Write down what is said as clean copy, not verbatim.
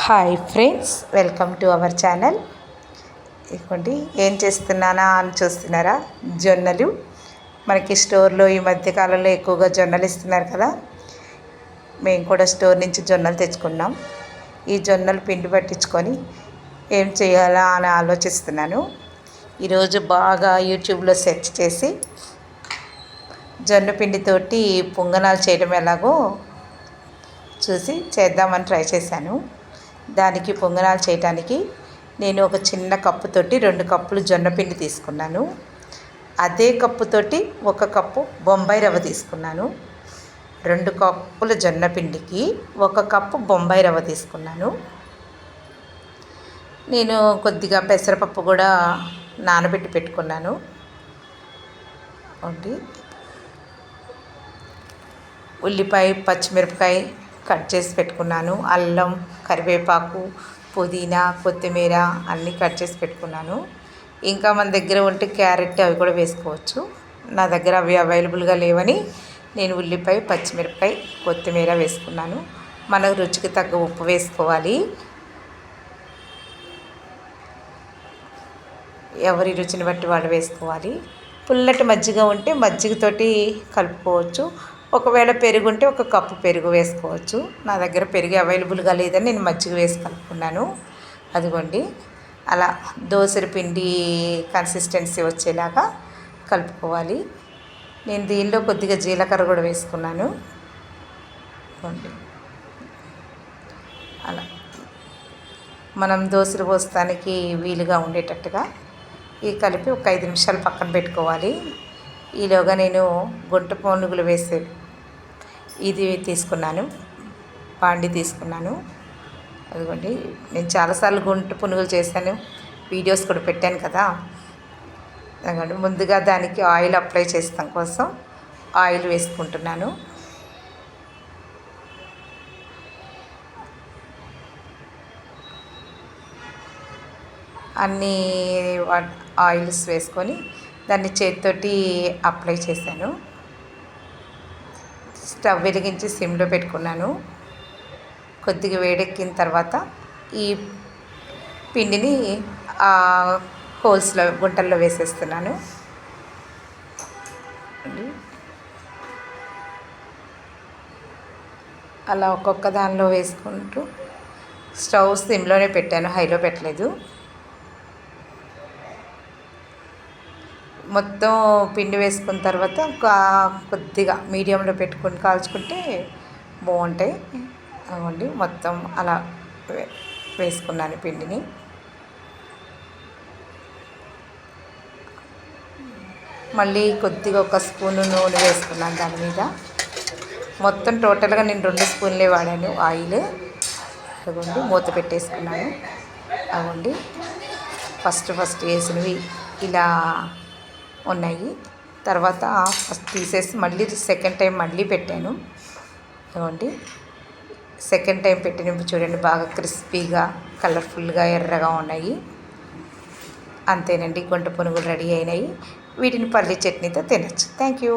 Hi friends, welcome to our channel. ఇదిగోండి, ఏం చేస్తున్నానా అని చూస్తున్నారా? జొన్నలు. మనకి స్టోర్లో ఈ మధ్యకాలంలో ఎక్కువగా జొన్నలు ఇస్తున్నారు కదా. మేము కూడా స్టోర్ నుంచి జొన్నలు తెచ్చుకున్నాం. ఈ జొన్నలు పిండి పట్టించుకొని ఏం చేయాలా అని ఆలోచిస్తున్నాను. ఈరోజు బాగా యూట్యూబ్లో సెర్చ్ చేసి జొన్న పిండితోటి పొంగనాలు చేయడం ఎలాగో చూసి చేద్దామని ట్రై చేశాను. దానికి పొంగనాలు చేయడానికి నేను ఒక చిన్న కప్పుతోటి 2 కప్పులు జొన్న పిండి తీసుకున్నాను. అదే కప్పుతోటి 1 కప్పు బొంబాయి రవ్వ తీసుకున్నాను. 2 కప్పుల జొన్న పిండికి 1 కప్పు బొంబాయి రవ్వ తీసుకున్నాను. నేను కొద్దిగా పెసరపప్పు కూడా నానబెట్టి పెట్టుకున్నాను. ఉల్లిపాయ, పచ్చిమిరపకాయ కట్ చేసి పెట్టుకున్నాను. అల్లం, కరివేపాకు, పుదీనా, కొత్తిమీర అన్నీ కట్ చేసి పెట్టుకున్నాను. ఇంకా మన దగ్గర ఉంటే క్యారెట్ అవి కూడా వేసుకోవచ్చు. నా దగ్గర అవి అవైలబుల్గా లేవని నేను ఉల్లిపాయ, పచ్చిమిరపకాయ, కొత్తిమీర వేసుకున్నాను. మన రుచికి తగ్గ ఉప్పు వేసుకోవాలి. ఎవరి రుచిని బట్టి వాళ్ళు వేసుకోవాలి. పుల్లటి మజ్జిగ ఉంటే మజ్జిగతోటి కలుపుకోవచ్చు. ఒకవేళ పెరుగు ఉంటే 1 కప్పు పెరుగు వేసుకోవచ్చు. నా దగ్గర పెరుగు అవైలబుల్గా లేదని నేను మజ్జిగ వేసి కలుపుకున్నాను. అదిగోండి, అలా దోసల పిండి కన్సిస్టెన్సీ వచ్చేలాగా కలుపుకోవాలి. నేను దీనిలో కొద్దిగా జీలకర్ర కూడా వేసుకున్నాను. అలా మనం దోసలు పోస్తానికి వీలుగా ఉండేటట్టుగా ఈ కలిపి ఒక 5 నిమిషాలు పక్కన పెట్టుకోవాలి. ఈలోగా నేను గుంట పొనుగులు వేసే ఇది తీసుకున్నాను, బాండి తీసుకున్నాను. అదిగోండి, నేను చాలాసార్లు గుంట పునుగులు చేశాను, వీడియోస్ కూడా పెట్టాను కదా. అదిగోండి, ముందుగా దానికి ఆయిల్ అప్లై చేస్తాం కోసం ఆయిల్ వేసుకుంటున్నాను. అన్నీ ఆయిల్స్ వేసుకొని దాన్ని చేతితోటి అప్లై చేశాను. స్టవ్ వెలిగించి సిమ్లో పెట్టుకున్నాను. కొద్దిగా వేడెక్కిన తర్వాత ఈ పిండిని హోల్స్లో, గుంటల్లో వేసేస్తున్నాను. అలా ఒక్కొక్క దానిలో వేసుకుంటూ స్టవ్ సిమ్లోనే పెట్టాను, హైలో పెట్టలేదు. మొత్తం పిండి వేసుకున్న తర్వాత కొద్దిగా మీడియంలో పెట్టుకొని కాల్చుకుంటే బాగుంటాయి. అవ్వండి, మొత్తం అలా వేసుకున్నాను పిండిని. మళ్ళీ కొద్దిగా 1 స్పూను నూనె వేసుకున్నాను దాని మీద. మొత్తం టోటల్గా నేను 2 స్పూన్లే వాడాను ఆయిల్. అదిగోండి, మూత పెట్టేసుకున్నాను. అవ్వండి, ఫస్ట్ వేసినవి ఇలా ఉన్నాయి. తర్వాత ఫస్ట్ తీసేసి మళ్ళీ సెకండ్ టైం మళ్ళీ పెట్టాను. ఇవ్వండి, సెకండ్ టైం పెట్టినప్పుడు చూడండి, బాగా క్రిస్పీగా, కలర్ఫుల్గా, ఎర్రగా ఉన్నాయి. అంతేనండి, గుంట పునుగులు రెడీ అయినాయి. వీటిని పల్లి చట్నీతో తినచ్చు. Thank you.